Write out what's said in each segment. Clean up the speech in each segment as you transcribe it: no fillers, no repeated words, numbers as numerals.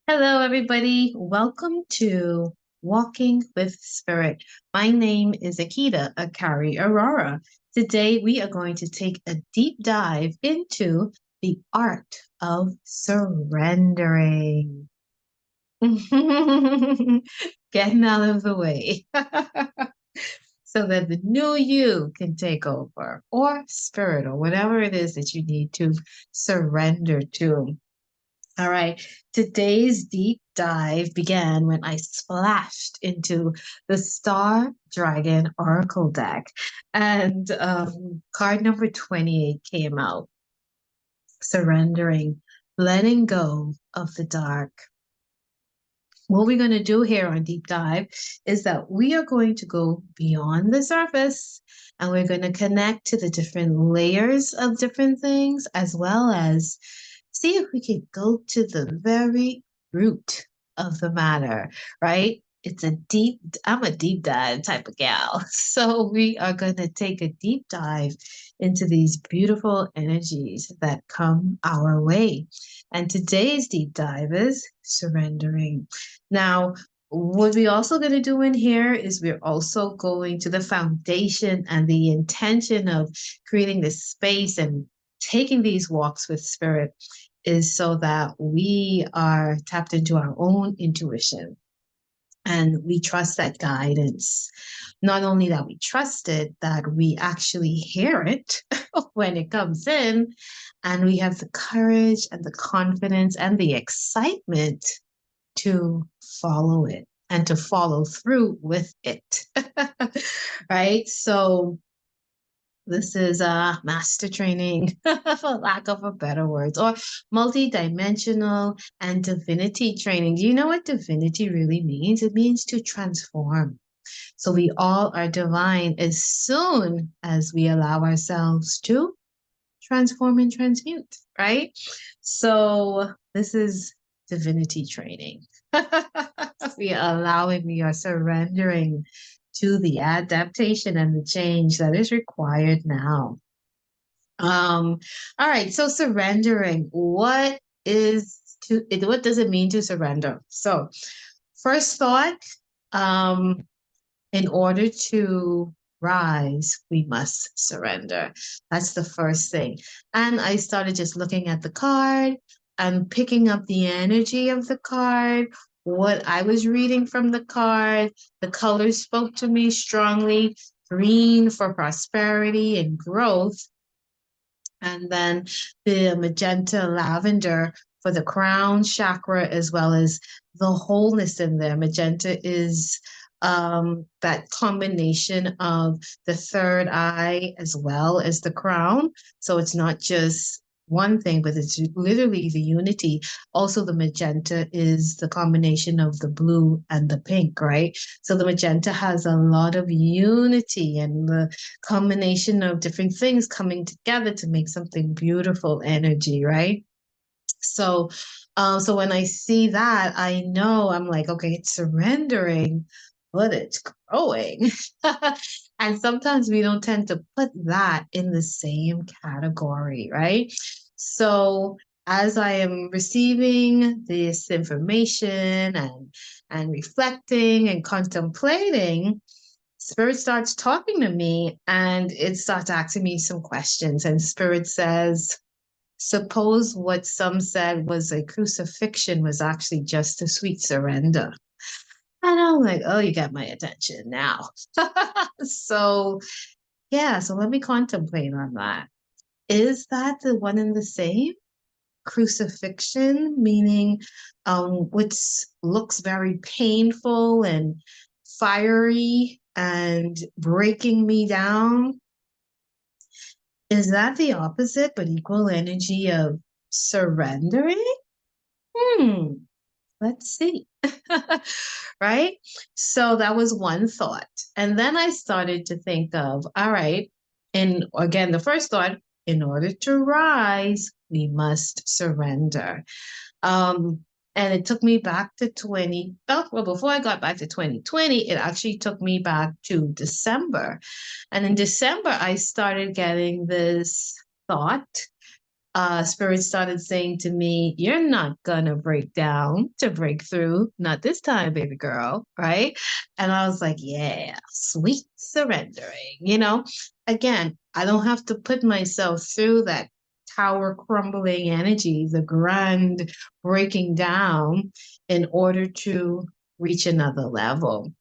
Hello, everybody. Welcome to Walking with Spirit. My name is Akita Akari Aurora. Today, we are going to take a deep dive into the art of surrendering. Getting out of the way so that the new you can take over, or spirit, or whatever it is that you need to surrender to. All right. Today's deep dive began when I splashed into the Star Dragon Oracle deck, and card number 28 came out, surrendering, letting go of the dark. What we're going to do here on Deep Dive is that we are going to go beyond the surface and we're going to connect to the different layers of different things, as well as see if we can go to the very root of the matter, right? I'm a deep dive type of gal. So we are going to take a deep dive into these beautiful energies that come our way. And today's deep dive is surrendering. Now, what we're also going to do in here is we're also going to the foundation and the intention of creating this space and taking these walks with spirit is so that we are tapped into our own intuition and we trust that guidance. Not only that we trust it, that we actually hear it when it comes in, and we have the courage and the confidence and the excitement to follow it and to follow through with it. Right? So this is master training, for lack of a better words, or multidimensional and divinity training. Do you know what divinity really means? It means to transform. So we all are divine as soon as we allow ourselves to transform and transmute, right? So this is divinity training. We are allowing, we are surrendering to the adaptation and the change that is required now. All right, so surrendering. What does it mean to surrender? So first thought, um, in order to rise, we must surrender. That's the first thing. And I started just looking at the card and picking up the energy of the card, what I was reading from the card. The colors spoke to me strongly. Green for prosperity and growth. And then the magenta lavender for the crown chakra, as well as the wholeness in there. Magenta is that combination of the third eye as well as the crown. So it's not just one thing, but it's literally the unity. Also, the magenta is the combination of the blue and the pink, right? So the magenta has a lot of unity and the combination of different things coming together to make something beautiful energy, right? So, so when I see that, I know I'm like, okay, it's surrendering, but it's growing. And sometimes we don't tend to put that in the same category, right? So as I am receiving this information and reflecting and contemplating, Spirit starts talking to me and it starts asking me some questions. And Spirit says, suppose what some said was a crucifixion was actually just a sweet surrender. And I'm like, oh, you got my attention now. So, yeah, so let me contemplate on that. Is that the one and the same? Crucifixion, meaning which looks very painful and fiery and breaking me down. Is that the opposite but equal energy of surrendering? Hmm, let's see. Right? So that was one thought. And then I started to think of, all right, and again, the first thought, in order to rise, we must surrender. Um, and it took me back to well, before I got back to 2020, it actually took me back to December. And in December, I started getting this thought. Spirit started saying to me, "You're not gonna break down to break through, not this time, baby girl," right? And I was like, "Yeah, sweet surrendering." Again, I don't have to put myself through that tower crumbling energy, the grand breaking down, in order to reach another level,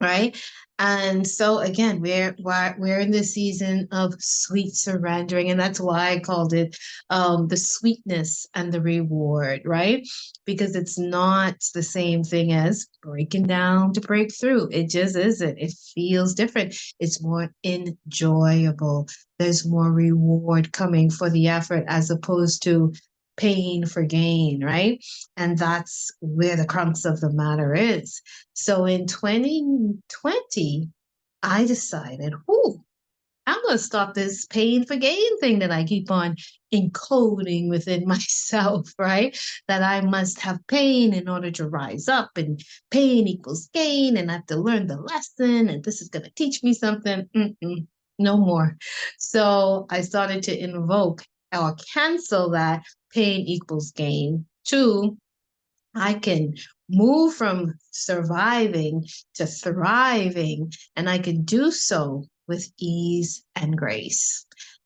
right? And so again, we're in the season of sweet surrendering, and that's why I called it the sweetness and the reward, right? Because it's not the same thing as breaking down to break through. It just isn't. It feels different. It's more enjoyable. There's more reward coming for the effort as opposed to pain for gain, right? And that's where the crux of the matter is. So in 2020, I decided, I'm going to stop this pain for gain thing that I keep on encoding within myself, right? That I must have pain in order to rise up, and pain equals gain, and I have to learn the lesson, and this is going to teach me something. No more. So I started to invoke or cancel that pain equals gain to I can move from surviving to thriving, and I can do so with ease and grace.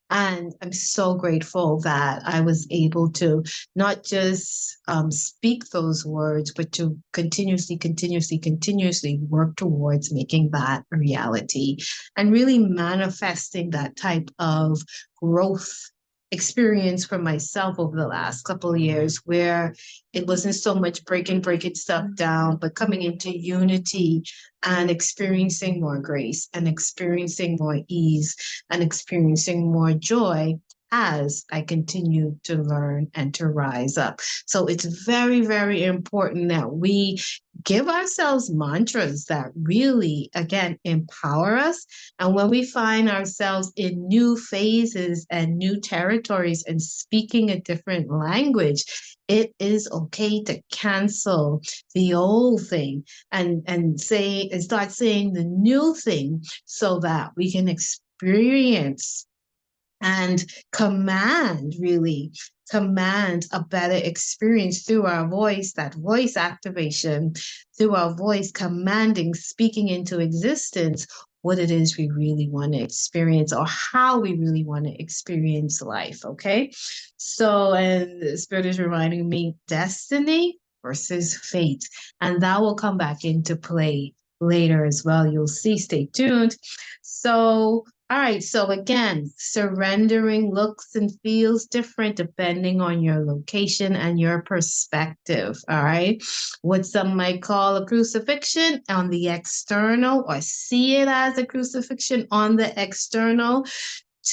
And I'm so grateful that I was able to not just speak those words, but to continuously work towards making that a reality and really manifesting that type of growth experience for myself over the last couple of years, where it wasn't so much breaking stuff down, but coming into unity and experiencing more grace and experiencing more ease and experiencing more joy as I continue to learn and to rise up. So it's very, very important that we give ourselves mantras that really, again, empower us. And when we find ourselves in new phases and new territories and speaking a different language, it is okay to cancel the old thing and say and start saying the new thing so that we can experience and really command a better experience through our voice, that voice activation, through our voice commanding, speaking into existence what it is we really want to experience or how we really want to experience life. Okay. So, and the Spirit is reminding me destiny versus fate. And that will come back into play later as well. You'll see. Stay tuned. So, all right, so again, surrendering looks and feels different depending on your location and your perspective. All right, what some might call a crucifixion on the external, or see it as a crucifixion on the external,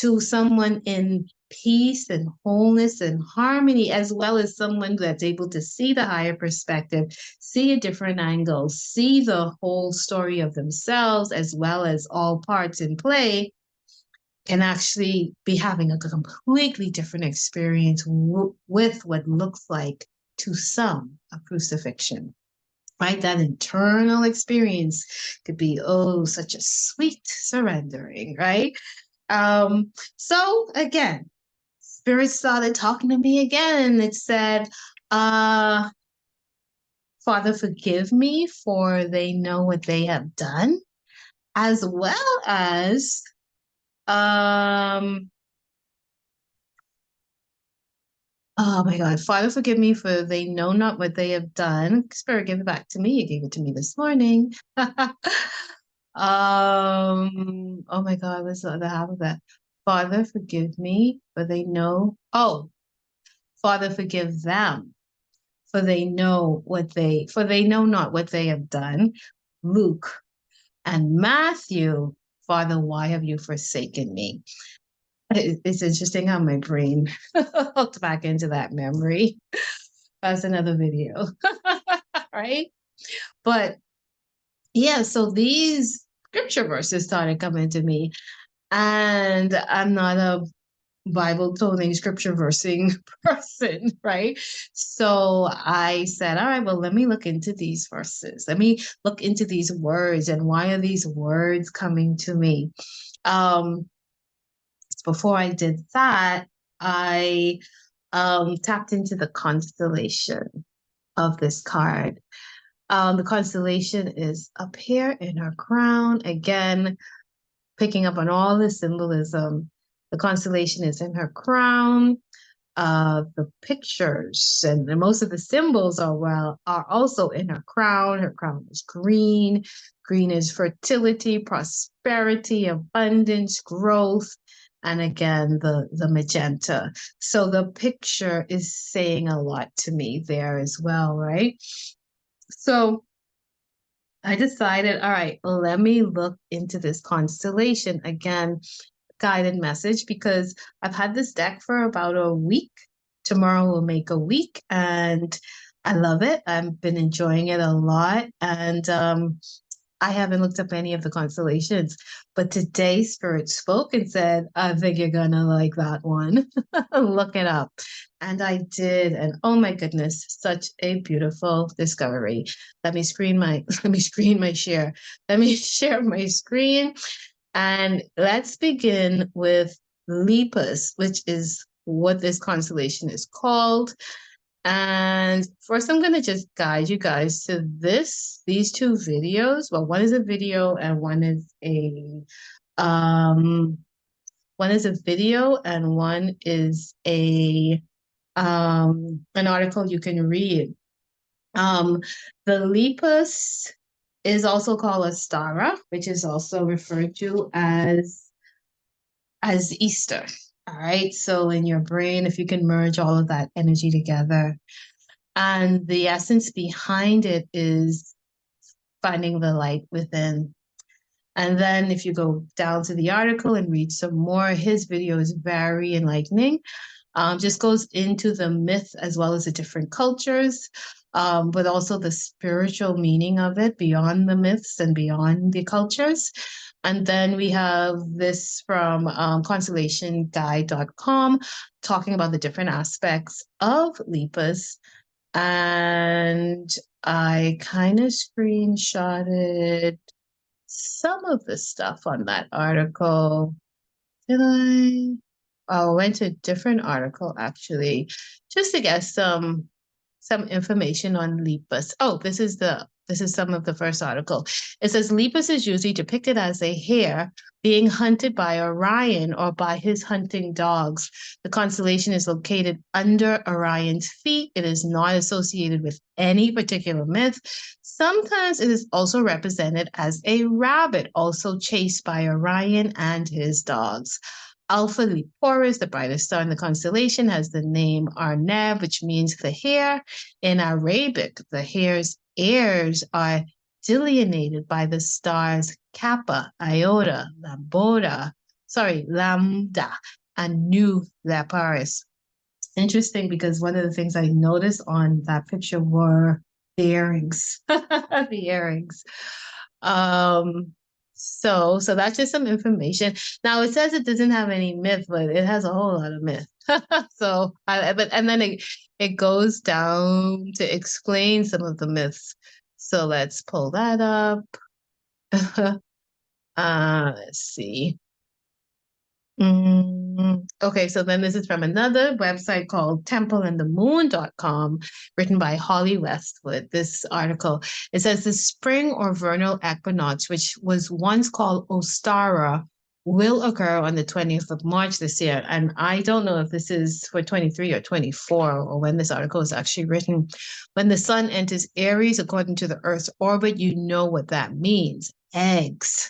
to someone in peace and wholeness and harmony, as well as someone that's able to see the higher perspective, see a different angle, see the whole story of themselves, as well as all parts in play, can actually be having a completely different experience with what looks like to some a crucifixion, right? That internal experience could be, oh, such a sweet surrendering, right? So again, Spirit started talking to me again, and it said, Father, forgive me, for they know what they have done, as well as um oh my God. Father, forgive me, for they know not what they have done. Spirit, give it back to me. You gave it to me this morning. Oh my God, what's the other half of that? Father, forgive me, for they know. Oh, Father, forgive them, for they know not what they have done. Luke and Matthew, Father, why have you forsaken me? It's interesting how my brain hooked back into that memory. That's another video, right? But yeah, so these scripture verses started coming to me, and I'm not a Bible toning, scripture versing person, right? So I said, all right, well, let me look into these verses. Let me look into these words, and why are these words coming to me? Um, before I did that, I tapped into the constellation of this card. The constellation is up here in her crown. Again, picking up on all the symbolism. The constellation is in her crown. The pictures and most of the symbols are also in her crown. Her crown is green. Green is fertility, prosperity, abundance, growth, and again the magenta. So the picture is saying a lot to me there as well, right? So I decided, all right, let me look into this constellation again, guided message, because I've had this deck for about a week. Tomorrow will make a week, and I love it. I've been enjoying it a lot, and I haven't looked up any of the constellations, but today Spirit spoke and said, I think you're gonna like that one. Look it up. And I did, and oh my goodness, such a beautiful discovery. Let me screen my share. Let me share my screen. And let's begin with Lepus, which is what this constellation is called. And first, I'm going to just guide you guys to these two videos. Well, one is a video and one is a video and one is an article you can read. The Lepus is also called Astara, which is also referred to as Easter. All right. So in your brain, if you can merge all of that energy together, and the essence behind it is finding the light within. And then if you go down to the article and read some more, his video is very enlightening. Just goes into the myth as well as the different cultures, but also the spiritual meaning of it beyond the myths and beyond the cultures. And then we have this from constellationguide.com talking about the different aspects of Lepus. And I kind of screenshotted some of the stuff on that article. Did I? Oh, I went to a different article actually, just to get some information on Lepus. Oh, this is some of the first article. It says Lepus is usually depicted as a hare being hunted by Orion or by his hunting dogs. The constellation is located under Orion's feet. It is not associated with any particular myth. Sometimes it is also represented as a rabbit, also chased by Orion and his dogs. Alpha Leporis, the brightest star in the constellation, has the name Arneb, which means the hare. In Arabic, the hare's ears are delineated by the stars Kappa, Iota, Lambda, and Nu Leporis. Interesting, because one of the things I noticed on that picture were the earrings. The earrings. So that's just some information. Now it says it doesn't have any myth, but it has a whole lot of myth. And then it goes down to explain some of the myths. So let's pull that up. Let's see. Okay, so then this is from another website called templeandthemoon.com, written by Holly Westwood. This article, it says the spring or vernal equinox, which was once called Ostara, will occur on the 20th of March this year. And I don't know if this is for 23 or 24 or when this article is actually written. When the sun enters Aries, according to the Earth's orbit, you know what that means. Eggs,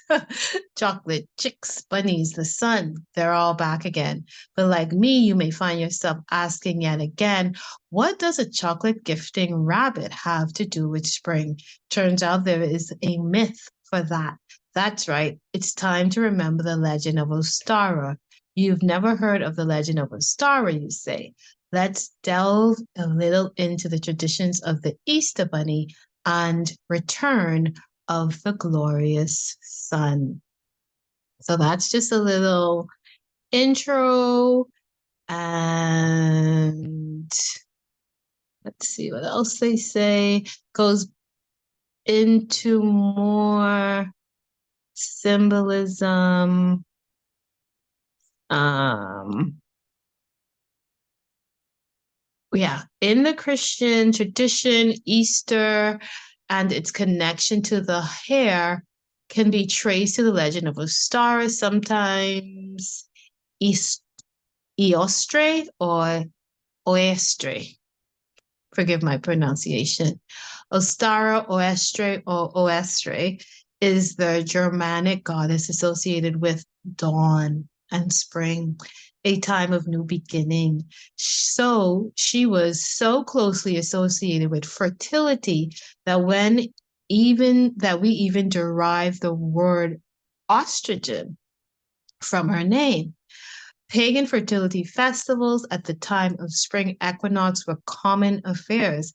chocolate, chicks, bunnies, the sun, they're all back again. But like me, you may find yourself asking yet again, what does a chocolate gifting rabbit have to do with spring? Turns out there is a myth for that. That's right. It's time to remember the legend of Ostara. You've never heard of the legend of Ostara, you say. Let's delve a little into the traditions of the Easter Bunny and return of the glorious sun. So that's just a little intro, and let's see what else they say. Goes into more symbolism. Yeah, in the Christian tradition, Easter and its connection to the hair can be traced to the legend of Ostara, sometimes East Eostre or Oestre. Forgive my pronunciation. Ostara, Oestre, or Oestre is the Germanic goddess associated with dawn and spring, a time of new beginning. So she was so closely associated with fertility that we even derive the word ostrigen from her name. Pagan fertility festivals at the time of spring equinox were common affairs,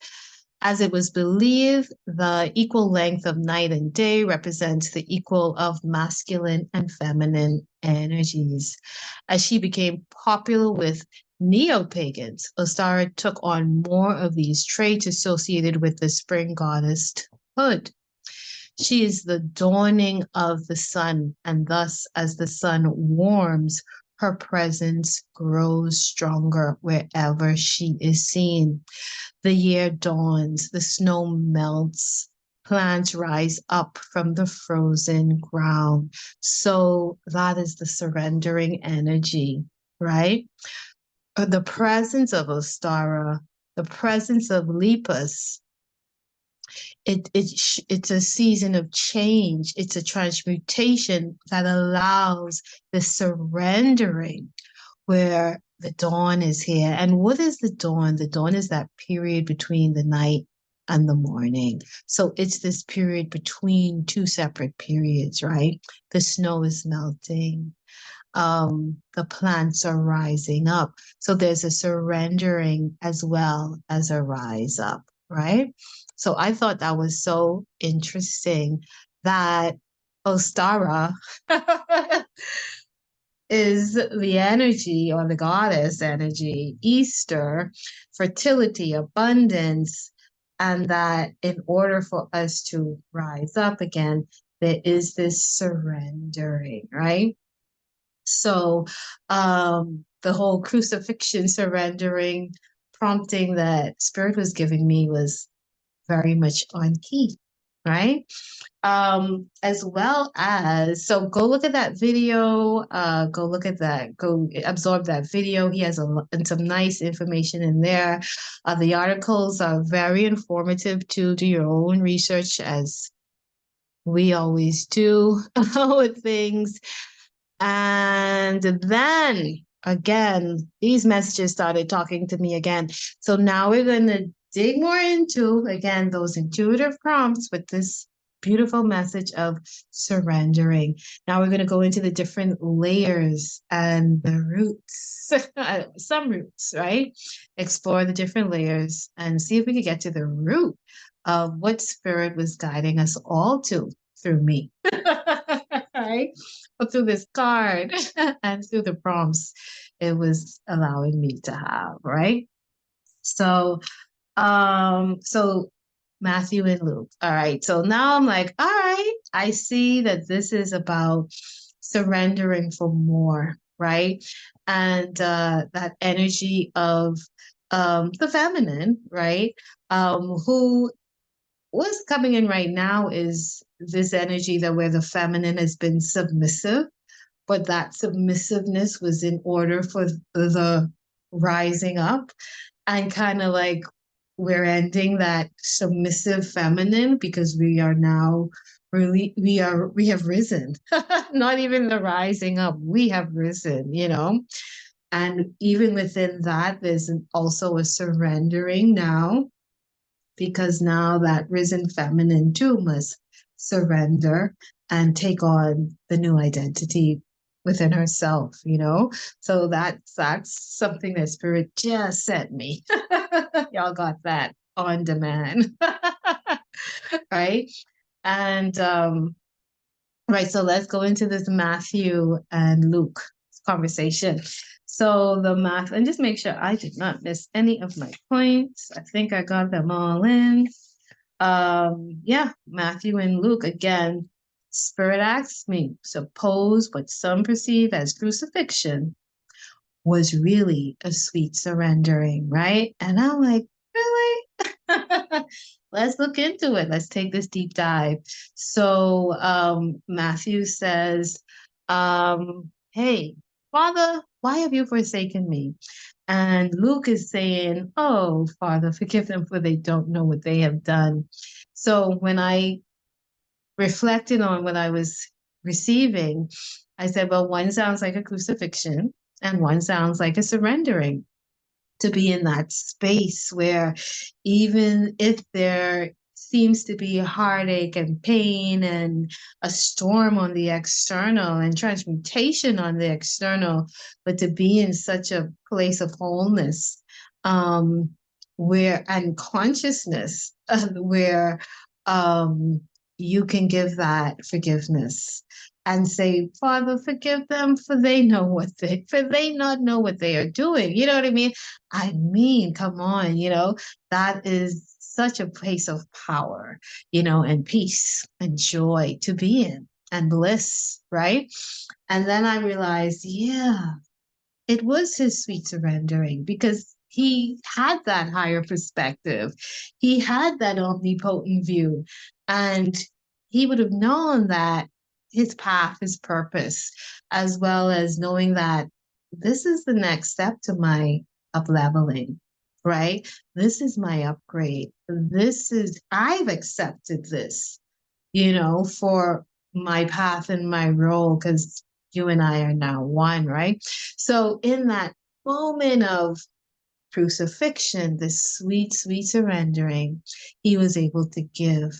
as it was believed the equal length of night and day represents the equal of masculine and feminine energies. As she became popular with neo-pagans, Ostara took on more of these traits associated with the spring goddesshood. She is the dawning of the sun, and thus, as the sun warms, her presence grows stronger wherever she is seen. The year dawns, the snow melts, plants rise up from the frozen ground. So that is the surrendering energy, right? The presence of Ostara, the presence of Lepus, it's a season of change. It's a transmutation that allows the surrendering where the dawn is here. And what is the dawn? The dawn is that period between the night and the morning. So it's this period between two separate periods, right? The snow is melting. The plants are rising up. So there's a surrendering as well as a rise up, right? So I thought that was so interesting that Ostara is the energy or the goddess energy, Easter, fertility, abundance, and that in order for us to rise up again, there is this surrendering, right? So the whole crucifixion surrendering prompting that spirit was giving me was very much on key, right? As well as, so go look at that video, go look at that, go absorb that video. He has and some nice information in there. The articles are very informative to do your own research, as we always do with things. And then again, these messages started talking to me again. So now we're going to dig more into, again, those intuitive prompts with this beautiful message of surrendering. Now we're going to go into the different layers and the roots, some roots, right? Explore the different layers and see if we could get to the root of what spirit was guiding us all to through me. Right? But through this card and through the prompts it was allowing me to have, right? So so Matthew and Luke. All right. So now I'm like, all right, I see that this is about surrendering for more, right? And that energy of the feminine, right? Who what's coming in right now is this energy that where the feminine has been submissive, but that submissiveness was in order for the rising up, and kind of like we're ending that submissive feminine because we are now really we have risen. Not even the rising up, we have risen, you know. And even within that there's also a surrendering now, because now that risen feminine too must surrender and take on the new identity within herself, you know? So that's something that spirit just sent me. Y'all got that on demand. Right? And right, so let's go into this Matthew and Luke conversation. So the math, and just make sure I did not miss any of my points. I think I got them all in. Yeah, Matthew and Luke again. Spirit asks me, suppose what some perceive as crucifixion was really a sweet surrendering, right? And I'm like, really? Let's look into it. Let's take this deep dive. So Matthew says, hey, Father, why have you forsaken me? And Luke is saying, oh, Father, forgive them for they don't know what they have done. So when I reflected on what I was receiving, I said, well, one sounds like a crucifixion and one sounds like a surrendering, to be in that space where even if there seems to be heartache and pain and a storm on the external and transmutation on the external, but to be in such a place of wholeness, um, where and consciousness, where um, you can give that forgiveness and say, Father, forgive them, for they not know what they are doing. You know what I mean? I mean, come on, that is such a place of power, and peace and joy to be in and bliss, right? And then I realized, yeah, it was his sweet surrendering because he had that higher perspective. He had that omnipotent view. And he would have known that his path, his purpose, as well as knowing that this is the next step to my up leveling, right? This is my upgrade. I've accepted this, for my path and my role, because you and I are now one, right? So in that moment of crucifixion, this sweet, sweet surrendering, he was able to give,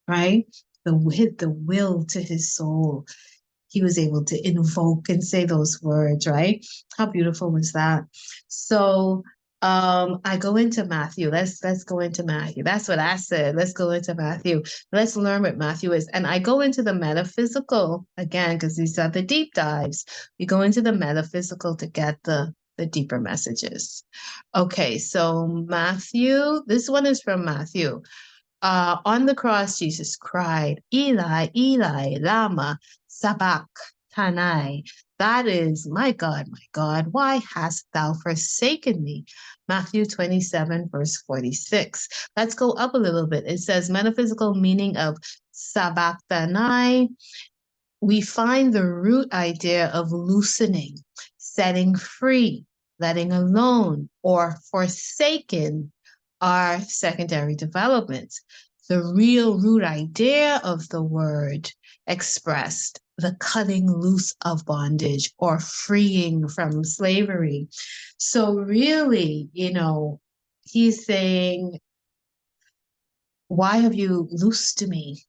right? The will to his soul. He was able to invoke and say those words, right? How beautiful was that? So I go into Matthew. Let's go into Matthew. That's what I said. Let's go into Matthew. Let's learn what Matthew is. And I go into the metaphysical again, because these are the deep dives. We go into the metaphysical to get the deeper messages. Okay, so Matthew, this one is from Matthew. On the cross, Jesus cried, Eli, Eli, lama sabachthani. That is, my God, why hast thou forsaken me? Matthew 27, verse 46. Let's go up a little bit. It says, metaphysical meaning of sabachthani. We find the root idea of loosening, setting free, letting alone, or forsaken are secondary developments. The real root idea of the word expressed the cutting loose of bondage or freeing from slavery. So really, he's saying, why have you loosed me?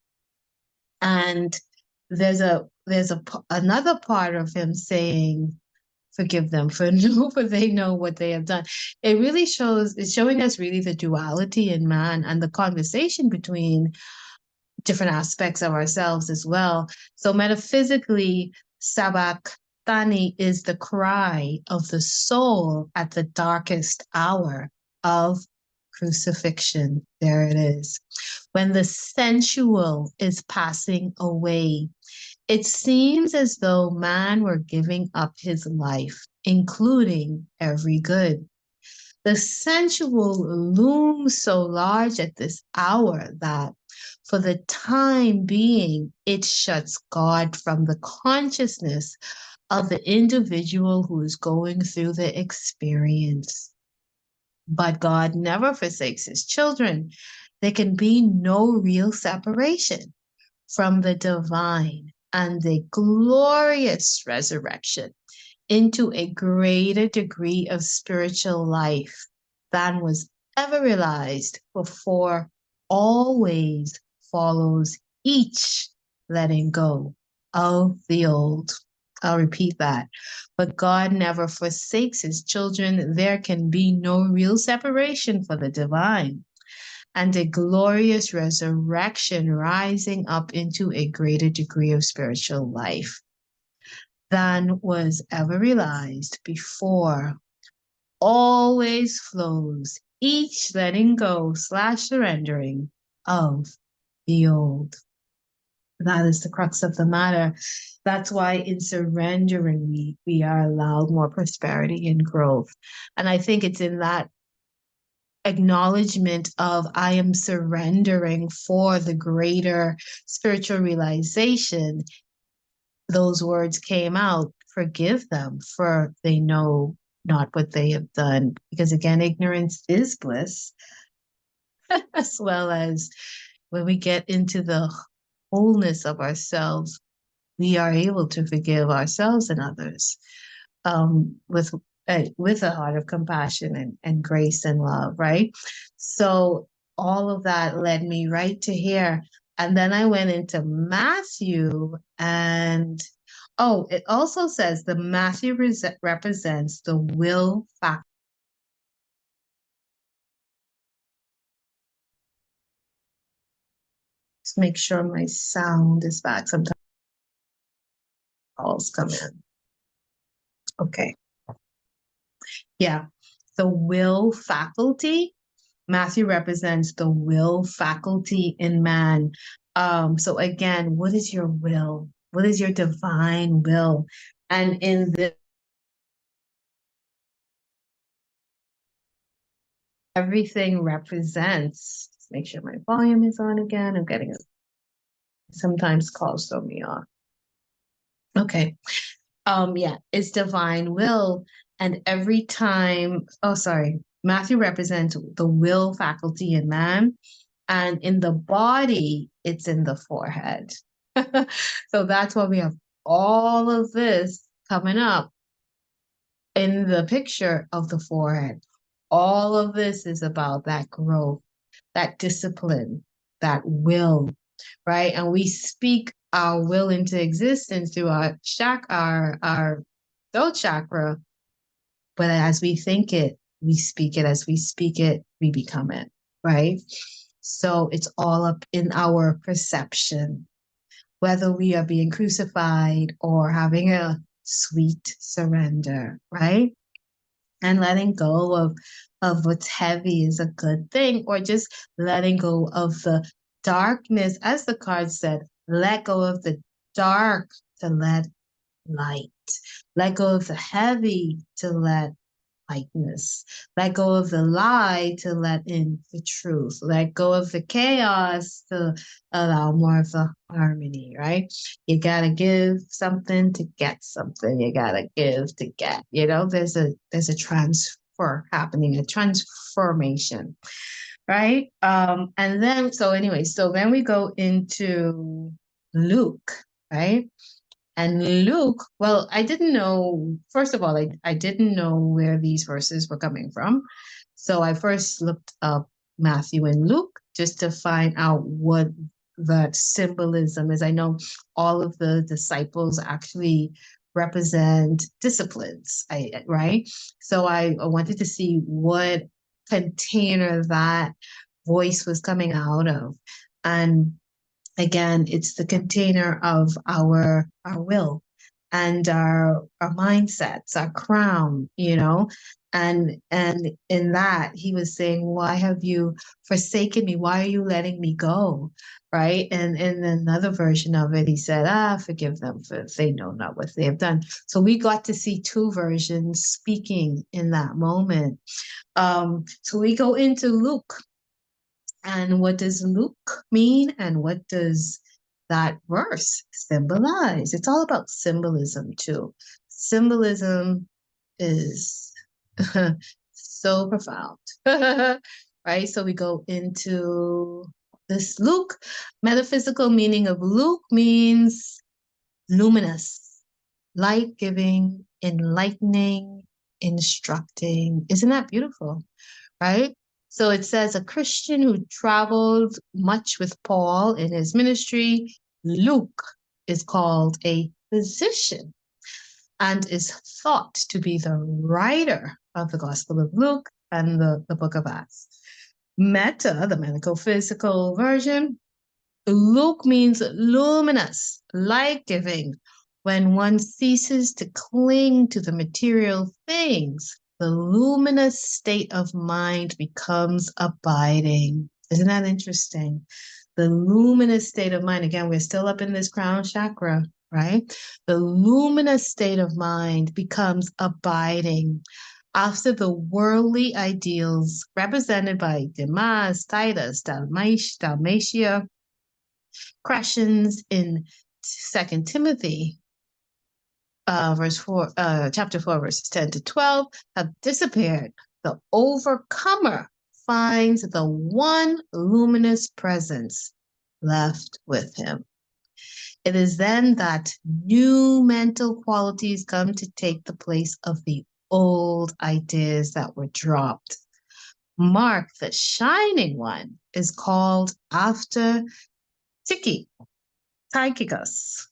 And there's another part of him saying, forgive them for they know what they have done. It's showing us really the duality in man and the conversation between different aspects of ourselves as well. So metaphysically, sabachthani is the cry of the soul at the darkest hour of crucifixion. There it is. When the sensual is passing away, it seems as though man were giving up his life, including every good. The sensual looms so large at this hour that, for the time being, it shuts God from the consciousness of the individual who is going through the experience. But God never forsakes his children. There can be no real separation from the divine and the glorious resurrection into a greater degree of spiritual life than was ever realized before always follows each letting go of the old. I'll repeat that. But God never forsakes his children. There can be no real separation for the divine and a glorious resurrection rising up into a greater degree of spiritual life than was ever realized before always flows, each letting go / surrendering of the old. That is the crux of the matter. That's why in surrendering, we are allowed more prosperity and growth. And I think it's in that acknowledgement of I am surrendering for the greater spiritual realization, those words came out, forgive them, for they know not what they have done. Because again, ignorance is bliss, as well as when we get into the wholeness of ourselves, we are able to forgive ourselves and others, with a heart of compassion and grace and love, right? So all of that led me right to here. And then I went into Matthew, and oh, it also says the Matthew represents the will factor. Just make sure my sound is back. Sometimes calls come in. Okay. Yeah. The will faculty. Matthew represents the will faculty in man. So again, what is your will? What is your divine will? And in this, everything represents, just make sure my volume is on again. I'm getting it. Sometimes calls throw me off. Okay. Yeah, it's divine will. And every time, oh, sorry, Matthew represents the will faculty in man. And in the body, it's in the forehead. So that's why we have all of this coming up in the picture of the forehead. All of this is about that growth, that discipline, that will, right? And we speak our will into existence through our throat chakra. But as we think it, we speak it. As we speak it, we become it, right? So it's all up in our perception, whether we are being crucified or having a sweet surrender, right? And letting go of what's heavy is a good thing, or just letting go of the darkness, as the card said, let go of the dark to let light, let go of the heavy to let lightness. Let go of the lie to let in the truth. Let go of the chaos to allow more of the harmony, right? You gotta give something to get something. You gotta give to get. There's a transfer happening, a transformation, right? And then so then we go into Luke, right? And Luke, well, I didn't know, first of all, I didn't know where these verses were coming from. So I first looked up Matthew and Luke just to find out what that symbolism is. I know all of the disciples actually represent disciplines, right? So I wanted to see what container that voice was coming out of. And again, it's the container of our will and our mindsets, our crown, and in that he was saying, why have you forsaken me? Why are you letting me go? Right. And in another version of it, he said, forgive them, for they know not what they have done. So we got to see two versions speaking in that moment. So we go into Luke. And what does Luke mean? And what does that verse symbolize? It's all about symbolism, too. Symbolism is so profound, right? So we go into this Luke. Metaphysical meaning of Luke means luminous, light giving, enlightening, instructing. Isn't that beautiful? Right? So it says a Christian who traveled much with Paul in his ministry. Luke is called a physician and is thought to be the writer of the Gospel of Luke and the book of Acts. Meta, the medical physical version, Luke means luminous, light-giving. When one ceases to cling to the material things, the luminous state of mind becomes abiding. Isn't that interesting? the luminous state of mind. Again, we're still up in this crown chakra, right? The luminous state of mind becomes abiding after the worldly ideals represented by Demas, Titus, Dalmatia, Crescens in 2 Timothy, chapter 4, verses 10 to 12, have disappeared. The overcomer finds the one luminous presence left with him. It is then that new mental qualities come to take the place of the old ideas that were dropped. Mark, the shining one, is called after Tychicus,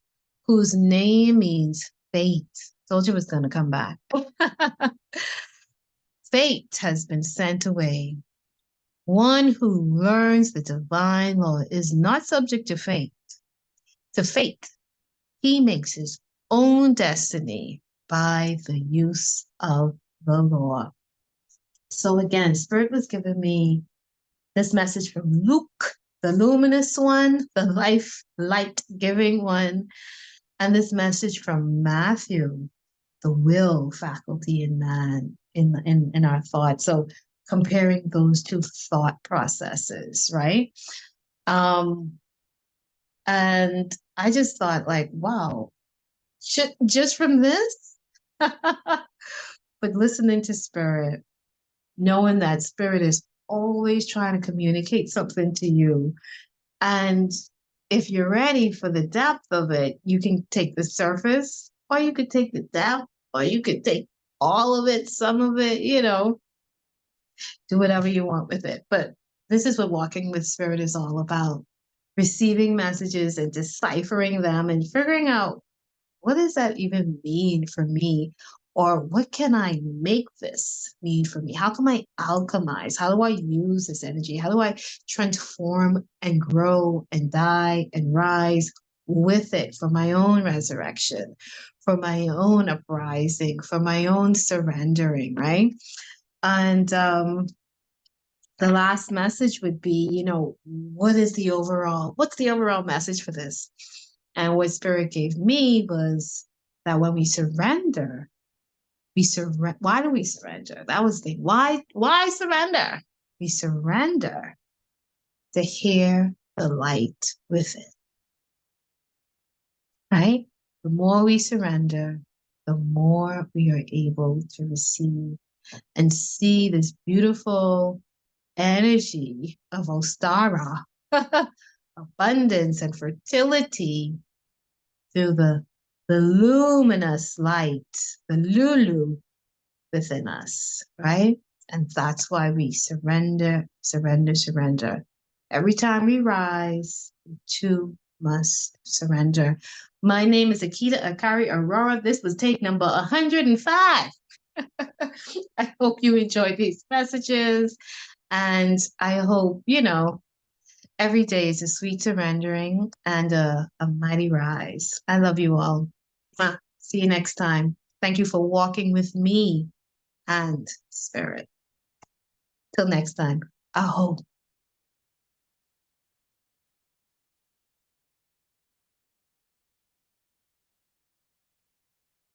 whose name means fate. Told you it was going to come back. Fate has been sent away. One who learns the divine law is not subject to fate. He makes his own destiny by the use of the law. So again, Spirit was giving me this message from Luke, the luminous one, the light-giving one, and this message from Matthew, the will faculty in man, in our thought. So comparing those two thought processes, right? And I just thought, like, wow, just from this, but listening to Spirit, knowing that Spirit is always trying to communicate something to you. And if you're ready for the depth of it, you can take the surface, or you could take the depth, or you could take all of it, some of it, do whatever you want with it. But this is what walking with Spirit is all about. Receiving messages and deciphering them and figuring out, what does that even mean for me? Or what can I make this mean for me? How can I alchemize? How do I use this energy? How do I transform and grow and die and rise with it for my own resurrection, for my own uprising, for my own surrendering, right? And the last message would be, what's the overall message for this? And what Spirit gave me was that when we surrender, why do we surrender? That was the why surrender? We surrender to hear the light within, right? The more we surrender, the more we are able to receive and see this beautiful energy of Ostara, abundance and fertility through the luminous light, the Lulu within us, right? And that's why we surrender. Every time we rise, we too must surrender. My name is Akita Akari Aurora. This was take number 105. I hope you enjoyed these messages. And I hope, every day is a sweet surrendering and a mighty rise. I love you all. See you next time. Thank you for walking with me and Spirit. Till next time. Aho.